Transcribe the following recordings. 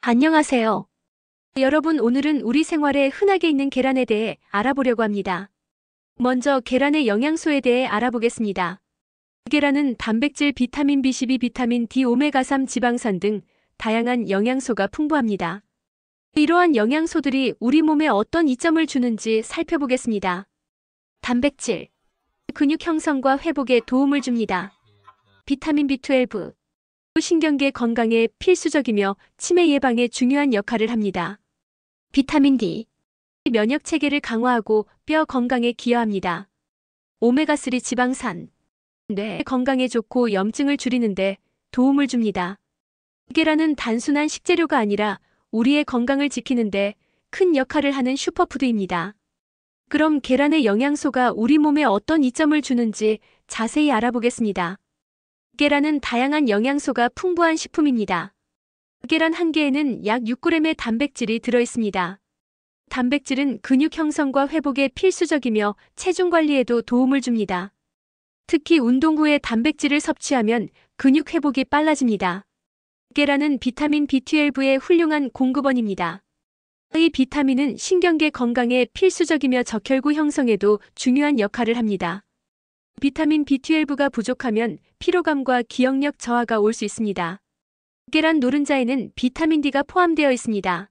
안녕하세요. 여러분, 오늘은 우리 생활에 흔하게 있는 계란에 대해 알아보려고 합니다. 먼저 계란의 영양소에 대해 알아보겠습니다. 계란은 단백질, 비타민 B12, 비타민 D, 오메가3 지방산 등 다양한 영양소가 풍부합니다. 이러한 영양소들이 우리 몸에 어떤 이점을 주는지 살펴보겠습니다. 단백질, 근육 형성과 회복에 도움을 줍니다. 비타민 B12, 신경계 건강에 필수적이며 치매 예방에 중요한 역할을 합니다. 비타민 D, 면역 체계를 강화하고 뼈 건강에 기여합니다. 오메가3 지방산, 뇌 건강에 좋고 염증을 줄이는데 도움을 줍니다. 계란은 단순한 식재료가 아니라 우리의 건강을 지키는데 큰 역할을 하는 슈퍼푸드입니다. 그럼 계란의 영양소가 우리 몸에 어떤 이점을 주는지 자세히 알아보겠습니다. 계란은 다양한 영양소가 풍부한 식품입니다. 계란 한 개에는 약 6g의 단백질이 들어있습니다. 단백질은 근육 형성과 회복에 필수적이며 체중 관리에도 도움을 줍니다. 특히 운동 후에 단백질을 섭취하면 근육 회복이 빨라집니다. 계란은 비타민 B12의 훌륭한 공급원입니다. 이 비타민은 신경계 건강에 필수적이며 적혈구 형성에도 중요한 역할을 합니다. 비타민 B12가 부족하면 피로감과 기억력 저하가 올 수 있습니다. 계란 노른자에는 비타민 D가 포함되어 있습니다.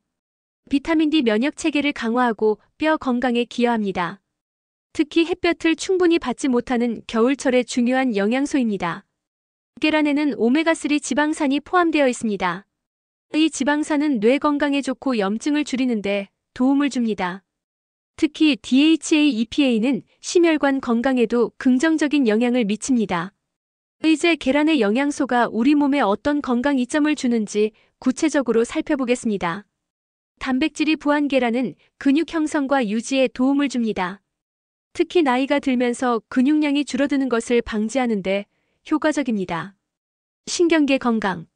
비타민 D 면역 체계를 강화하고 뼈 건강에 기여합니다. 특히 햇볕을 충분히 받지 못하는 겨울철에 중요한 영양소입니다. 계란에는 오메가3 지방산이 포함되어 있습니다. 이 지방산은 뇌 건강에 좋고 염증을 줄이는데 도움을 줍니다. 특히 DHA, EPA는 심혈관 건강에도 긍정적인 영향을 미칩니다. 이제 계란의 영양소가 우리 몸에 어떤 건강 이점을 주는지 구체적으로 살펴보겠습니다. 단백질이 부한 계란은 근육 형성과 유지에 도움을 줍니다. 특히 나이가 들면서 근육량이 줄어드는 것을 방지하는 데 효과적입니다. 신경계 건강,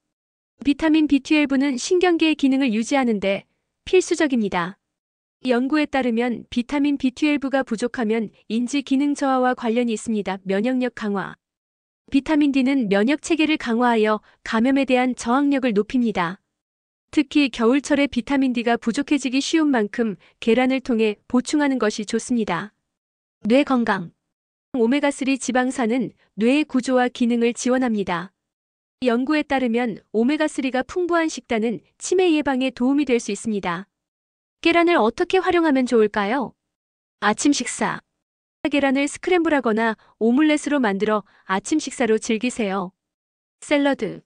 비타민 B12는 신경계의 기능을 유지하는 데 필수적입니다. 연구에 따르면 비타민 B12가 부족하면 인지 기능 저하와 관련이 있습니다. 면역력 강화, 비타민 D는 면역 체계를 강화하여 감염에 대한 저항력을 높입니다. 특히 겨울철에 비타민 D가 부족해지기 쉬운 만큼 계란을 통해 보충하는 것이 좋습니다. 뇌 건강, 오메가3 지방산은 뇌의 구조와 기능을 지원합니다. 연구에 따르면 오메가3가 풍부한 식단은 치매 예방에 도움이 될 수 있습니다. 계란을 어떻게 활용하면 좋을까요? 아침 식사, 계란을 스크램블하거나 오믈렛으로 만들어 아침 식사로 즐기세요. 샐러드,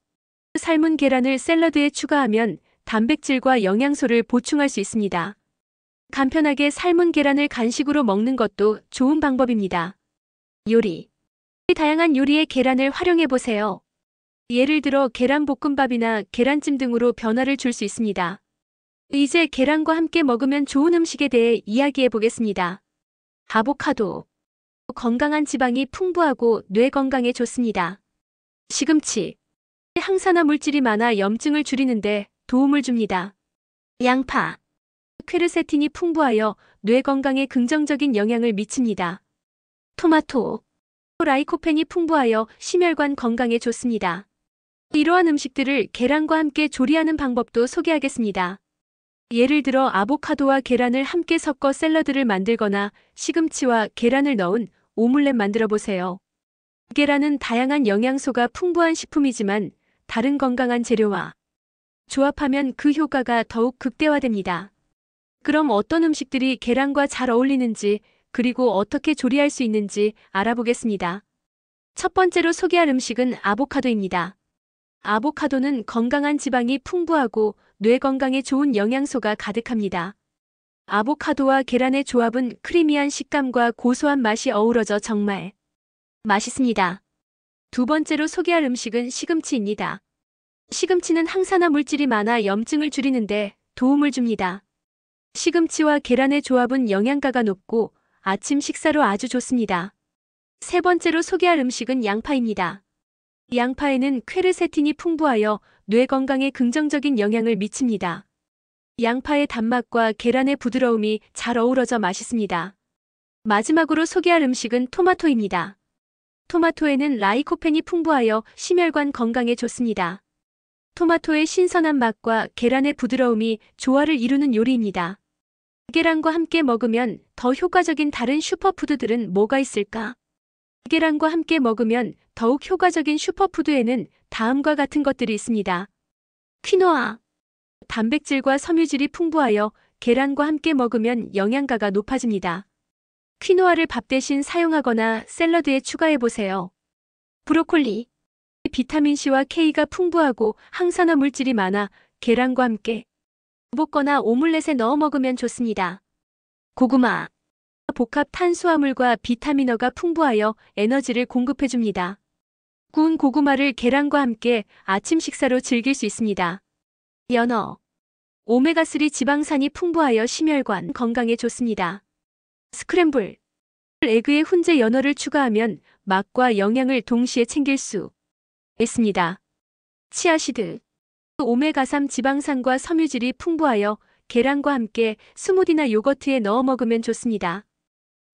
삶은 계란을 샐러드에 추가하면 단백질과 영양소를 보충할 수 있습니다. 간편하게 삶은 계란을 간식으로 먹는 것도 좋은 방법입니다. 요리, 다양한 요리에 계란을 활용해 보세요. 예를 들어 계란볶음밥이나 계란찜 등으로 변화를 줄 수 있습니다. 이제 계란과 함께 먹으면 좋은 음식에 대해 이야기해 보겠습니다. 아보카도, 건강한 지방이 풍부하고 뇌 건강에 좋습니다. 시금치, 항산화 물질이 많아 염증을 줄이는데 도움을 줍니다. 양파, 퀘르세틴이 풍부하여 뇌 건강에 긍정적인 영향을 미칩니다. 토마토, 라이코펜이 풍부하여 심혈관 건강에 좋습니다. 이러한 음식들을 계란과 함께 조리하는 방법도 소개하겠습니다. 예를 들어 아보카도와 계란을 함께 섞어 샐러드를 만들거나 시금치와 계란을 넣은 오믈렛 만들어 보세요. 계란은 다양한 영양소가 풍부한 식품이지만 다른 건강한 재료와 조합하면 그 효과가 더욱 극대화됩니다. 그럼 어떤 음식들이 계란과 잘 어울리는지 그리고 어떻게 조리할 수 있는지 알아보겠습니다. 첫 번째로 소개할 음식은 아보카도입니다. 아보카도는 건강한 지방이 풍부하고 뇌 건강에 좋은 영양소가 가득합니다. 아보카도와 계란의 조합은 크리미한 식감과 고소한 맛이 어우러져 정말 맛있습니다. 두 번째로 소개할 음식은 시금치입니다. 시금치는 항산화 물질이 많아 염증을 줄이는데 도움을 줍니다. 시금치와 계란의 조합은 영양가가 높고 아침 식사로 아주 좋습니다. 세 번째로 소개할 음식은 양파입니다. 양파에는 퀘르세틴이 풍부하여 뇌 건강에 긍정적인 영향을 미칩니다. 양파의 단맛과 계란의 부드러움이 잘 어우러져 맛있습니다. 마지막으로 소개할 음식은 토마토입니다. 토마토에는 라이코펜이 풍부하여 심혈관 건강에 좋습니다. 토마토의 신선한 맛과 계란의 부드러움이 조화를 이루는 요리입니다. 계란과 함께 먹으면 더 효과적인 다른 슈퍼푸드들은 뭐가 있을까? 계란과 함께 먹으면 더욱 효과적인 슈퍼푸드에는 다음과 같은 것들이 있습니다. 퀴노아. 단백질과 섬유질이 풍부하여 계란과 함께 먹으면 영양가가 높아집니다. 퀴노아를 밥 대신 사용하거나 샐러드에 추가해보세요. 브로콜리. 비타민C와 K가 풍부하고 항산화 물질이 많아 계란과 함께 볶거나 오믈렛에 넣어 먹으면 좋습니다. 고구마. 복합 탄수화물과 비타민어가 풍부하여 에너지를 공급해줍니다. 구운 고구마를 계란과 함께 아침 식사로 즐길 수 있습니다. 연어. 오메가3 지방산이 풍부하여 심혈관 건강에 좋습니다. 스크램블 에그에 훈제 연어를 추가하면 맛과 영양을 동시에 챙길 수 있습니다. 치아시드. 오메가3 지방산과 섬유질이 풍부하여 계란과 함께 스무디나 요거트에 넣어 먹으면 좋습니다.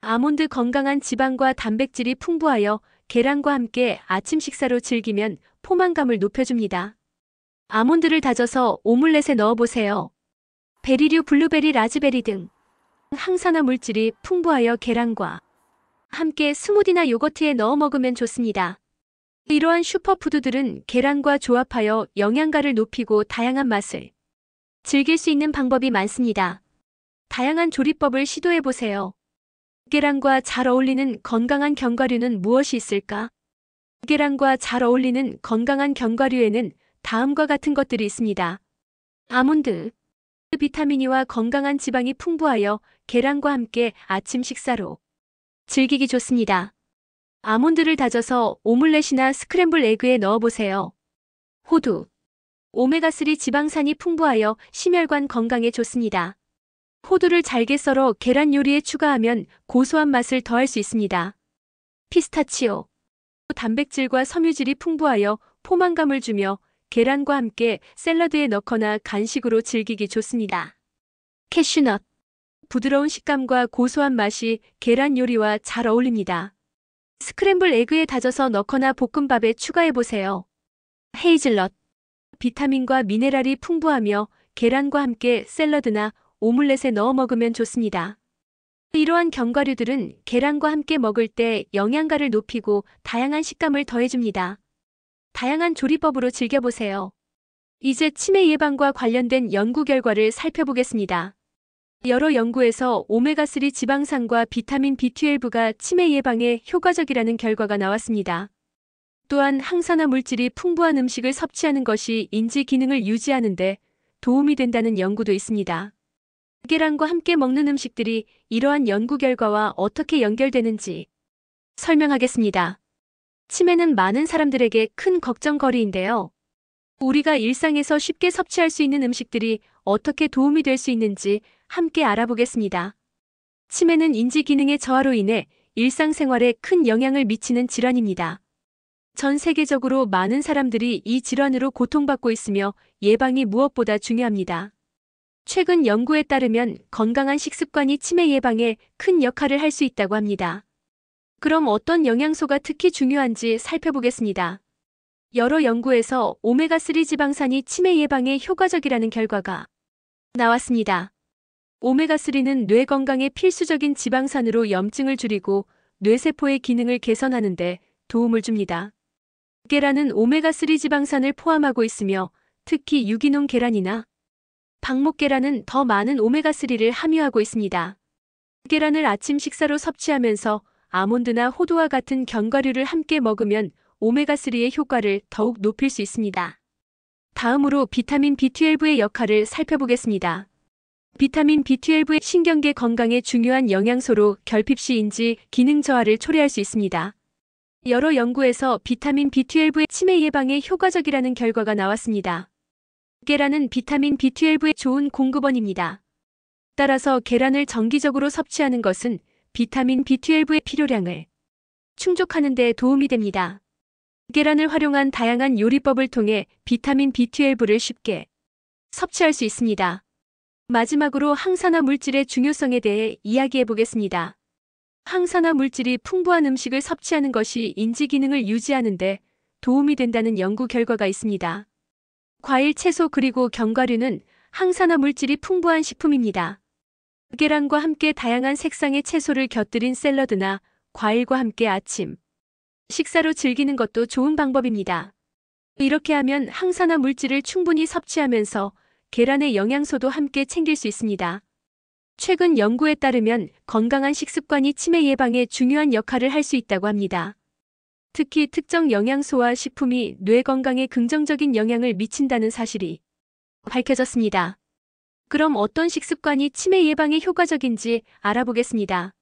아몬드 건강한 지방과 단백질이 풍부하여 계란과 함께 아침 식사로 즐기면 포만감을 높여줍니다. 아몬드를 다져서 오믈렛에 넣어보세요. 베리류 블루베리 라즈베리 등 항산화 물질이 풍부하여 계란과 함께 스무디나 요거트에 넣어 먹으면 좋습니다. 이러한 슈퍼푸드들은 계란과 조합하여 영양가를 높이고 다양한 맛을 즐길 수 있는 방법이 많습니다. 다양한 조리법을 시도해보세요. 계란과 잘 어울리는 건강한 견과류는 무엇이 있을까? 계란과 잘 어울리는 건강한 견과류에는 다음과 같은 것들이 있습니다. 아몬드. 비타민이와 건강한 지방이 풍부하여 계란과 함께 아침 식사로 즐기기 좋습니다. 아몬드를 다져서 오믈렛이나 스크램블 에그에 넣어보세요. 호두. 오메가3 지방산이 풍부하여 심혈관 건강에 좋습니다. 호두를 잘게 썰어 계란 요리에 추가하면 고소한 맛을 더할 수 있습니다. 피스타치오. 단백질과 섬유질이 풍부하여 포만감을 주며 계란과 함께 샐러드에 넣거나 간식으로 즐기기 좋습니다. 캐슈넛. 부드러운 식감과 고소한 맛이 계란 요리와 잘 어울립니다. 스크램블 에그에 다져서 넣거나 볶음밥에 추가해보세요. 헤이즐넛. 비타민과 미네랄이 풍부하며 계란과 함께 샐러드나 오믈렛에 넣어 먹으면 좋습니다. 이러한 견과류들은 계란과 함께 먹을 때 영양가를 높이고 다양한 식감을 더해줍니다. 다양한 조리법으로 즐겨보세요. 이제 치매 예방과 관련된 연구 결과를 살펴보겠습니다. 여러 연구에서 오메가3 지방산과 비타민 B12가 치매 예방에 효과적이라는 결과가 나왔습니다. 또한 항산화 물질이 풍부한 음식을 섭취하는 것이 인지 기능을 유지하는 데 도움이 된다는 연구도 있습니다. 계란과 함께 먹는 음식들이 이러한 연구 결과와 어떻게 연결되는지 설명하겠습니다. 치매는 많은 사람들에게 큰 걱정거리인데요. 우리가 일상에서 쉽게 섭취할 수 있는 음식들이 어떻게 도움이 될 수 있는지 함께 알아보겠습니다. 치매는 인지 기능의 저하로 인해 일상생활에 큰 영향을 미치는 질환입니다. 전 세계적으로 많은 사람들이 이 질환으로 고통받고 있으며 예방이 무엇보다 중요합니다. 최근 연구에 따르면 건강한 식습관이 치매 예방에 큰 역할을 할 수 있다고 합니다. 그럼 어떤 영양소가 특히 중요한지 살펴보겠습니다. 여러 연구에서 오메가3 지방산이 치매 예방에 효과적이라는 결과가 나왔습니다. 오메가3는 뇌 건강에 필수적인 지방산으로 염증을 줄이고 뇌세포의 기능을 개선하는 데 도움을 줍니다. 계란은 오메가3 지방산을 포함하고 있으며 특히 유기농 계란이나 방목 계란은 더 많은 오메가3를 함유하고 있습니다. 계란을 아침 식사로 섭취하면서 아몬드나 호두와 같은 견과류를 함께 먹으면 오메가3의 효과를 더욱 높일 수 있습니다. 다음으로 비타민 B12의 역할을 살펴보겠습니다. 비타민 B12의 신경계 건강에 중요한 영양소로 결핍 시 인지 기능 저하를 초래할 수 있습니다. 여러 연구에서 비타민 B12의 치매 예방에 효과적이라는 결과가 나왔습니다. 계란은 비타민 B12의 좋은 공급원입니다. 따라서 계란을 정기적으로 섭취하는 것은 비타민 B12의 필요량을 충족하는 데 도움이 됩니다. 계란을 활용한 다양한 요리법을 통해 비타민 B12를 쉽게 섭취할 수 있습니다. 마지막으로 항산화 물질의 중요성에 대해 이야기해 보겠습니다. 항산화 물질이 풍부한 음식을 섭취하는 것이 인지 기능을 유지하는 데 도움이 된다는 연구 결과가 있습니다. 과일, 채소 그리고 견과류는 항산화 물질이 풍부한 식품입니다. 계란과 함께 다양한 색상의 채소를 곁들인 샐러드나 과일과 함께 아침 식사로 즐기는 것도 좋은 방법입니다. 이렇게 하면 항산화 물질을 충분히 섭취하면서 계란의 영양소도 함께 챙길 수 있습니다. 최근 연구에 따르면 건강한 식습관이 치매 예방에 중요한 역할을 할 수 있다고 합니다. 특히 특정 영양소와 식품이 뇌 건강에 긍정적인 영향을 미친다는 사실이 밝혀졌습니다. 그럼 어떤 식습관이 치매 예방에 효과적인지 알아보겠습니다.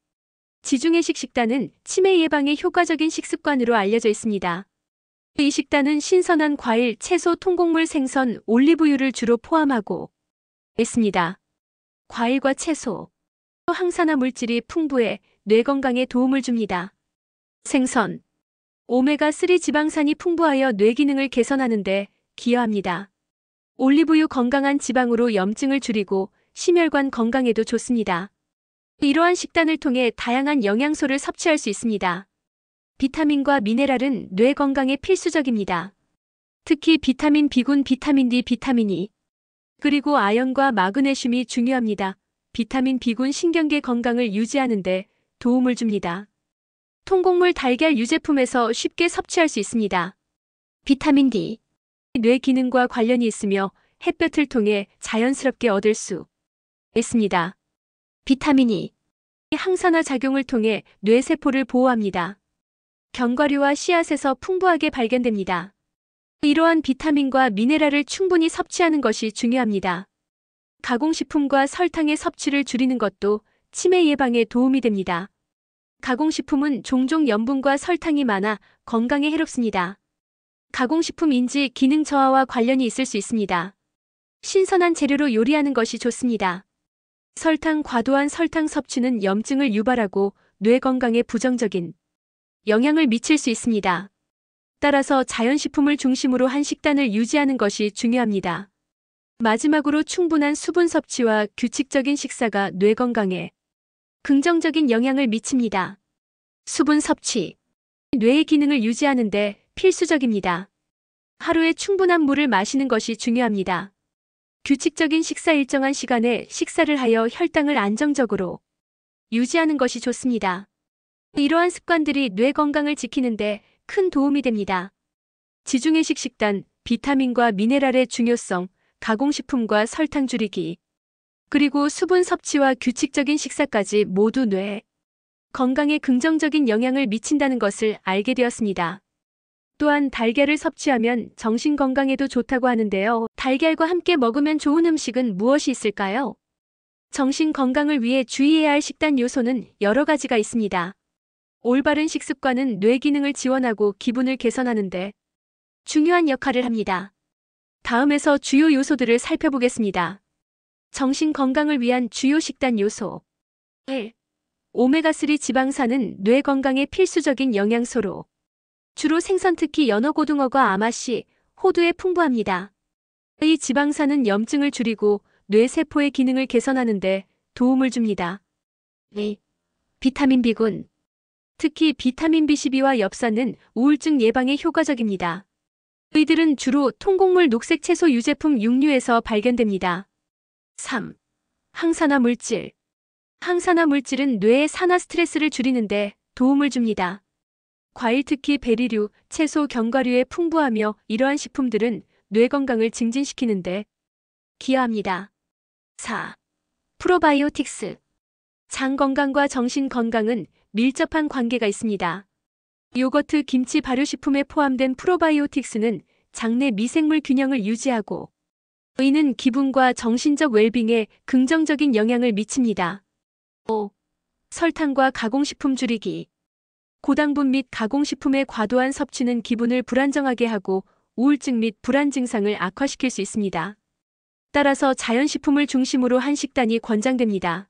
지중해식 식단은 치매 예방에 효과적인 식습관으로 알려져 있습니다. 이 식단은 신선한 과일, 채소, 통곡물, 생선, 올리브유를 주로 포함하고 있습니다. 과일과 채소, 항산화 물질이 풍부해 뇌 건강에 도움을 줍니다. 생선, 오메가3 지방산이 풍부하여 뇌 기능을 개선하는 데 기여합니다. 올리브유 건강한 지방으로 염증을 줄이고 심혈관 건강에도 좋습니다. 이러한 식단을 통해 다양한 영양소를 섭취할 수 있습니다. 비타민과 미네랄은 뇌 건강에 필수적입니다. 특히 비타민 B군, 비타민 D, 비타민 E, 그리고 아연과 마그네슘이 중요합니다. 비타민 B군 신경계 건강을 유지하는 데 도움을 줍니다. 통곡물 달걀 유제품에서 쉽게 섭취할 수 있습니다. 비타민 D, 뇌 기능과 관련이 있으며 햇볕을 통해 자연스럽게 얻을 수 있습니다. 비타민 E, 항산화 작용을 통해 뇌세포를 보호합니다. 견과류와 씨앗에서 풍부하게 발견됩니다. 이러한 비타민과 미네랄을 충분히 섭취하는 것이 중요합니다. 가공식품과 설탕의 섭취를 줄이는 것도 치매 예방에 도움이 됩니다. 가공식품은 종종 염분과 설탕이 많아 건강에 해롭습니다. 가공식품 인지 기능 저하와 관련이 있을 수 있습니다. 신선한 재료로 요리하는 것이 좋습니다. 과도한 설탕 섭취는 염증을 유발하고 뇌 건강에 부정적인 영향을 미칠 수 있습니다. 따라서 자연식품을 중심으로 한 식단을 유지하는 것이 중요합니다. 마지막으로 충분한 수분 섭취와 규칙적인 식사가 뇌 건강에 긍정적인 영향을 미칩니다. 수분 섭취, 뇌의 기능을 유지하는 데 필수적입니다. 하루에 충분한 물을 마시는 것이 중요합니다. 규칙적인 식사 일정한 시간에 식사를 하여 혈당을 안정적으로 유지하는 것이 좋습니다. 이러한 습관들이 뇌 건강을 지키는 데 큰 도움이 됩니다. 지중해식 식단, 비타민과 미네랄의 중요성, 가공식품과 설탕 줄이기, 그리고 수분 섭취와 규칙적인 식사까지 모두 뇌 건강에 긍정적인 영향을 미친다는 것을 알게 되었습니다. 또한 달걀을 섭취하면 정신 건강에도 좋다고 하는데요. 달걀과 함께 먹으면 좋은 음식은 무엇이 있을까요? 정신 건강을 위해 주의해야 할 식단 요소는 여러 가지가 있습니다. 올바른 식습관은 뇌 기능을 지원하고 기분을 개선하는 데 중요한 역할을 합니다. 다음에서 주요 요소들을 살펴보겠습니다. 정신 건강을 위한 주요 식단 요소 1. 오메가3 지방산은 뇌 건강에 필수적인 영양소로 주로 생선 특히 연어, 고등어가 아마씨, 호두에 풍부합니다. 이 지방산은 염증을 줄이고 뇌세포의 기능을 개선하는 데 도움을 줍니다. 2. 비타민 B군, 특히 비타민 B12와 엽산은 우울증 예방에 효과적입니다. 이들은 주로 통곡물, 녹색 채소, 유제품, 육류에서 발견됩니다. 3. 항산화 물질, 항산화 물질은 뇌의 산화 스트레스를 줄이는 데 도움을 줍니다. 과일 특히 베리류, 채소, 견과류에 풍부하며 이러한 식품들은 뇌 건강을 증진시키는 데 기여합니다. 4. 프로바이오틱스, 장 건강과 정신 건강은 밀접한 관계가 있습니다. 요거트, 김치, 발효식품에 포함된 프로바이오틱스는 장내 미생물 균형을 유지하고 이는 기분과 정신적 웰빙에 긍정적인 영향을 미칩니다. 5. 설탕과 가공식품 줄이기, 고당분 및 가공식품의 과도한 섭취는 기분을 불안정하게 하고 우울증 및 불안 증상을 악화시킬 수 있습니다. 따라서 자연식품을 중심으로 한 식단이 권장됩니다.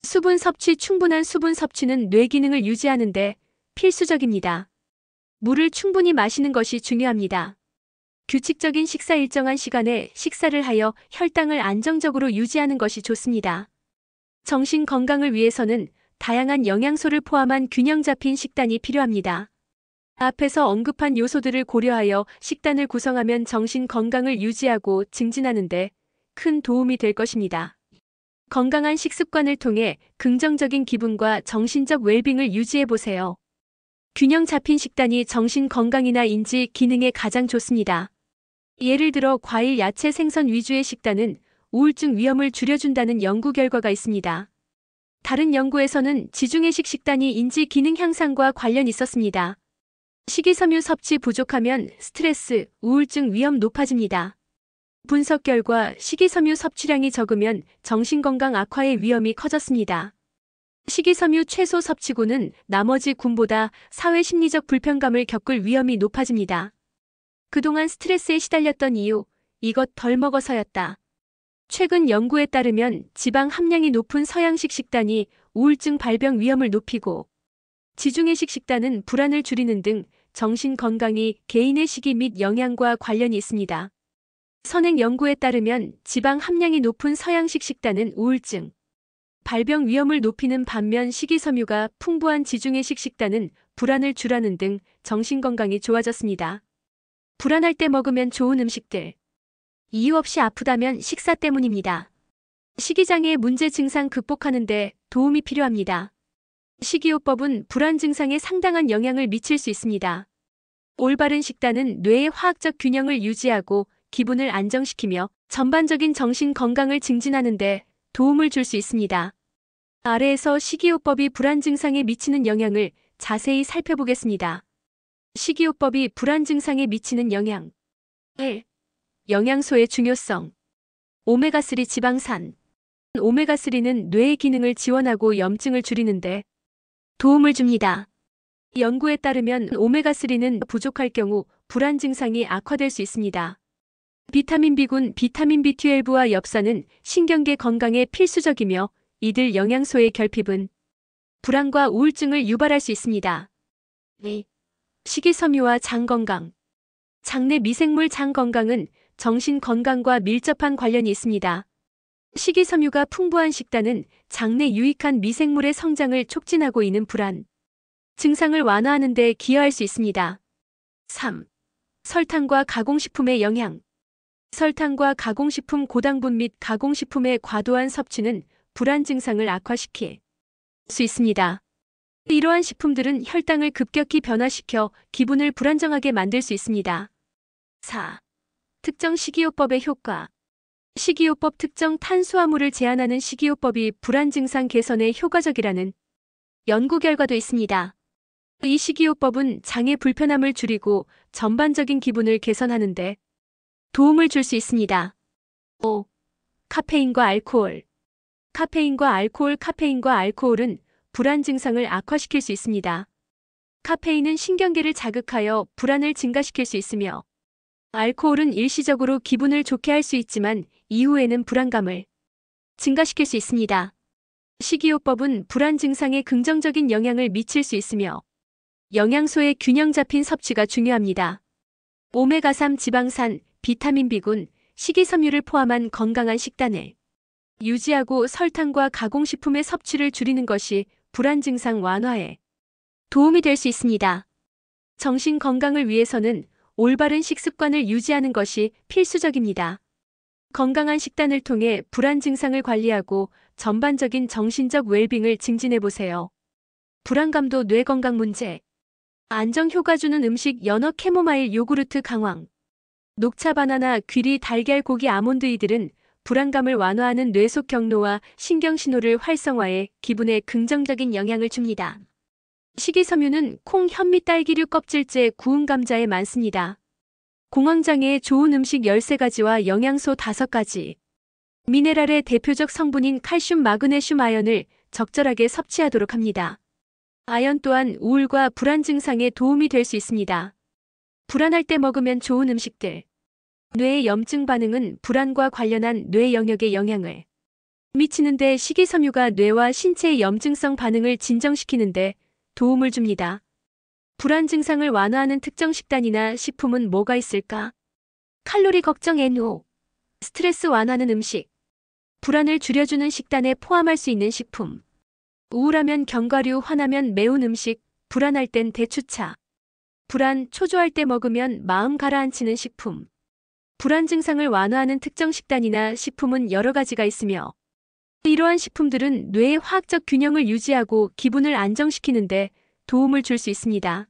수분 섭취, 충분한 수분 섭취는 뇌 기능을 유지하는 데 필수적입니다. 물을 충분히 마시는 것이 중요합니다. 규칙적인 식사 일정한 시간에 식사를 하여 혈당을 안정적으로 유지하는 것이 좋습니다. 정신 건강을 위해서는 다양한 영양소를 포함한 균형 잡힌 식단이 필요합니다. 앞에서 언급한 요소들을 고려하여 식단을 구성하면 정신 건강을 유지하고 증진하는데 큰 도움이 될 것입니다. 건강한 식습관을 통해 긍정적인 기분과 정신적 웰빙을 유지해 보세요. 균형 잡힌 식단이 정신 건강이나 인지 기능에 가장 좋습니다. 예를 들어 과일, 야채, 생선 위주의 식단은 우울증 위험을 줄여준다는 연구 결과가 있습니다. 다른 연구에서는 지중해식 식단이 인지 기능 향상과 관련이 있었습니다. 식이섬유 섭취 부족하면 스트레스, 우울증 위험 높아집니다. 분석 결과 식이섬유 섭취량이 적으면 정신건강 악화의 위험이 커졌습니다. 식이섬유 최소 섭취고는 나머지 군보다 사회 심리적 불편감을 겪을 위험이 높아집니다. 그동안 스트레스에 시달렸던 이유, 이것 덜 먹어서였다. 최근 연구에 따르면 지방 함량이 높은 서양식 식단이 우울증 발병 위험을 높이고 지중해식 식단은 불안을 줄이는 등 정신 건강이 개인의 시기 및 영양과 관련이 있습니다. 선행 연구에 따르면 지방 함량이 높은 서양식 식단은 우울증 발병 위험을 높이는 반면 식이섬유가 풍부한 지중해식 식단은 불안을 줄이는 등 정신 건강이 좋아졌습니다. 불안할 때 먹으면 좋은 음식들. 이유 없이 아프다면 식사 때문입니다. 식이장애의 문제 증상 극복하는 데 도움이 필요합니다. 식이요법은 불안 증상에 상당한 영향을 미칠 수 있습니다. 올바른 식단은 뇌의 화학적 균형을 유지하고 기분을 안정시키며 전반적인 정신 건강을 증진하는 데 도움을 줄 수 있습니다. 아래에서 식이요법이 불안 증상에 미치는 영향을 자세히 살펴보겠습니다. 식이요법이 불안 증상에 미치는 영향. 1. 영양소의 중요성. 오메가3 지방산. 오메가3는 뇌의 기능을 지원하고 염증을 줄이는데 도움을 줍니다. 연구에 따르면 오메가3는 부족할 경우 불안 증상이 악화될 수 있습니다. 비타민 B군, 비타민 B12와 엽산은 신경계 건강에 필수적이며 이들 영양소의 결핍은 불안과 우울증을 유발할 수 있습니다. 2. 식이섬유와 장 건강. 장내 미생물 장 건강은 정신 건강과 밀접한 관련이 있습니다. 식이섬유가 풍부한 식단은 장내 유익한 미생물의 성장을 촉진하고 있는 불안 증상을 완화하는 데 기여할 수 있습니다. 3. 설탕과 가공식품의 영향. 설탕과 가공식품 고당분 및 가공식품의 과도한 섭취는 불안 증상을 악화시킬 수 있습니다. 이러한 식품들은 혈당을 급격히 변화시켜 기분을 불안정하게 만들 수 있습니다. 4. 특정 식이요법의 효과. 식이요법 특정 탄수화물을 제한하는 식이요법이 불안 증상 개선에 효과적이라는 연구 결과도 있습니다. 이 식이요법은 장의 불편함을 줄이고 전반적인 기분을 개선하는 데 도움을 줄 수 있습니다. 5. 카페인과 알코올. 카페인과 알코올은 불안 증상을 악화시킬 수 있습니다. 카페인은 신경계를 자극하여 불안을 증가시킬 수 있으며 알코올은 일시적으로 기분을 좋게 할 수 있지만 이후에는 불안감을 증가시킬 수 있습니다. 식이요법은 불안 증상에 긍정적인 영향을 미칠 수 있으며 영양소의 균형 잡힌 섭취가 중요합니다. 오메가3 지방산, 비타민 B군, 식이섬유를 포함한 건강한 식단을 유지하고 설탕과 가공식품의 섭취를 줄이는 것이 불안 증상 완화에 도움이 될 수 있습니다. 정신 건강을 위해서는 올바른 식습관을 유지하는 것이 필수적입니다. 건강한 식단을 통해 불안 증상을 관리하고 전반적인 정신적 웰빙을 증진해 보세요. 불안감도 뇌 건강 문제. 안정 효과 주는 음식 연어 캐모마일 요구르트 강황. 녹차 바나나 귀리 달걀 고기 아몬드 이들은 불안감을 완화하는 뇌속 경로와 신경신호를 활성화해 기분에 긍정적인 영향을 줍니다. 식이섬유는 콩, 현미, 딸기류 껍질째 구운 감자에 많습니다. 공황장애에 좋은 음식 13가지와 영양소 5가지. 미네랄의 대표적 성분인 칼슘, 마그네슘, 아연을 적절하게 섭취하도록 합니다. 아연 또한 우울과 불안 증상에 도움이 될 수 있습니다. 불안할 때 먹으면 좋은 음식들. 뇌의 염증 반응은 불안과 관련한 뇌 영역에 영향을 미치는데 식이섬유가 뇌와 신체의 염증성 반응을 진정시키는데 도움을 줍니다. 불안 증상을 완화하는 특정 식단이나 식품은 뭐가 있을까? 칼로리 걱정 NO. 스트레스 완화하는 음식. 불안을 줄여주는 식단에 포함할 수 있는 식품. 우울하면 견과류, 화나면 매운 음식, 불안할 땐 대추차. 불안, 초조할 때 먹으면 마음 가라앉히는 식품. 불안 증상을 완화하는 특정 식단이나 식품은 여러 가지가 있으며 이러한 식품들은 뇌의 화학적 균형을 유지하고 기분을 안정시키는데 도움을 줄 수 있습니다.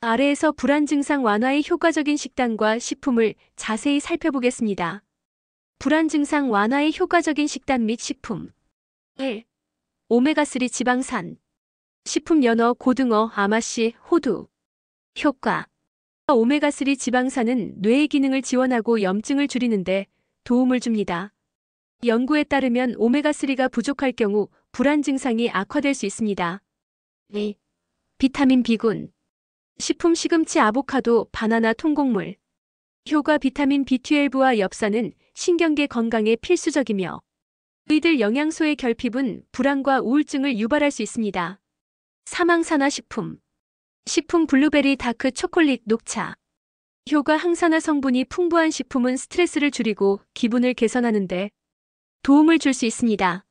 아래에서 불안 증상 완화에 효과적인 식단과 식품을 자세히 살펴보겠습니다. 불안 증상 완화에 효과적인 식단 및 식품. 1. 오메가3 지방산. 식품 연어, 고등어, 아마씨, 호두. 효과. 오메가3 지방산은 뇌의 기능을 지원하고 염증을 줄이는데 도움을 줍니다. 연구에 따르면 오메가3가 부족할 경우 불안 증상이 악화될 수 있습니다. 2. 비타민 B군. 식품 시금치, 아보카도, 바나나, 통곡물. 효과. 비타민 B12와 엽산은 신경계 건강에 필수적이며 이들 영양소의 결핍은 불안과 우울증을 유발할 수 있습니다. 사망산화 식품. 식품 블루베리, 다크 초콜릿, 녹차. 효과. 항산화 성분이 풍부한 식품은 스트레스를 줄이고 기분을 개선하는데 도움을 줄 수 있습니다.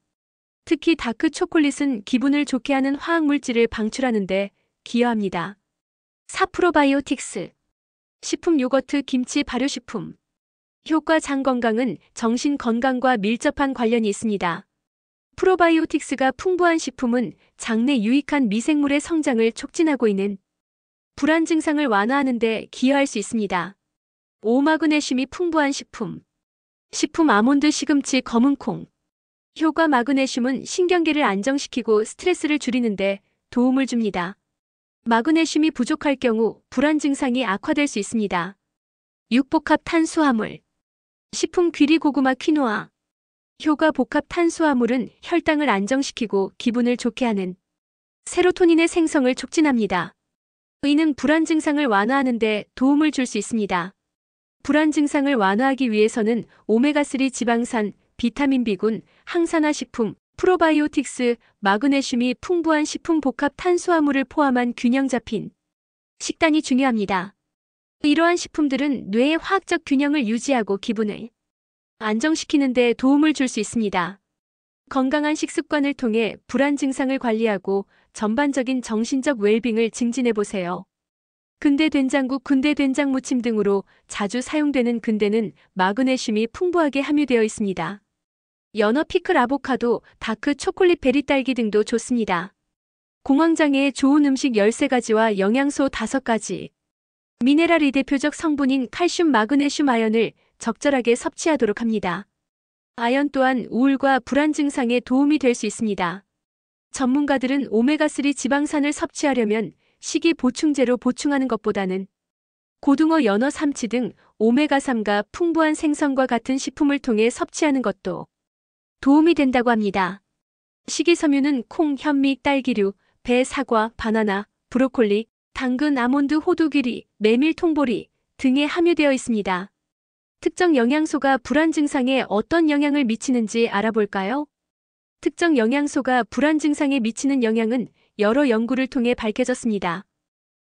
특히 다크 초콜릿은 기분을 좋게 하는 화학물질을 방출하는데 기여합니다. 4. 프로바이오틱스. 식품 요거트, 김치, 발효식품. 효과. 장 건강은 정신 건강과 밀접한 관련이 있습니다. 프로바이오틱스가 풍부한 식품은 장내 유익한 미생물의 성장을 촉진하고 있는 불안 증상을 완화하는 데 기여할 수 있습니다. 5. 마그네슘이 풍부한 식품. 식품 아몬드, 시금치, 검은콩. 효과. 마그네슘은 신경계를 안정시키고 스트레스를 줄이는데 도움을 줍니다. 마그네슘이 부족할 경우 불안 증상이 악화될 수 있습니다. 6. 복합 탄수화물. 식품 귀리, 고구마, 퀴노아. 효과. 복합 탄수화물은 혈당을 안정시키고 기분을 좋게 하는 세로토닌의 생성을 촉진합니다. 이는 불안 증상을 완화하는 데 도움을 줄 수 있습니다. 불안 증상을 완화하기 위해서는 오메가3 지방산, 비타민 B군, 항산화 식품, 프로바이오틱스, 마그네슘이 풍부한 식품, 복합 탄수화물을 포함한 균형 잡힌 식단이 중요합니다. 이러한 식품들은 뇌의 화학적 균형을 유지하고 기분을 안정시키는 데 도움을 줄 수 있습니다. 건강한 식습관을 통해 불안 증상을 관리하고 전반적인 정신적 웰빙을 증진해 보세요. 근대 된장국, 근대 된장 무침 등으로 자주 사용되는 근대는 마그네슘이 풍부하게 함유되어 있습니다. 연어, 피클, 아보카도, 다크 초콜릿, 베리, 딸기 등도 좋습니다. 공황장애에 좋은 음식 13가지와 영양소 5가지. 미네랄이 대표적 성분인 칼슘, 마그네슘, 아연을 적절하게 섭취하도록 합니다. 아연 또한 우울과 불안 증상에 도움이 될 수 있습니다. 전문가들은 오메가3 지방산을 섭취하려면 식이 보충제로 보충하는 것보다는 고등어, 연어, 삼치 등 오메가3가 풍부한 생선과 같은 식품을 통해 섭취하는 것도 도움이 된다고 합니다. 식이섬유는 콩, 현미, 딸기류, 배, 사과, 바나나, 브로콜리, 당근, 아몬드, 호두, 귀리, 메밀, 통보리 등에 함유되어 있습니다. 특정 영양소가 불안 증상에 어떤 영향을 미치는지 알아볼까요? 특정 영양소가 불안 증상에 미치는 영향은 여러 연구를 통해 밝혀졌습니다.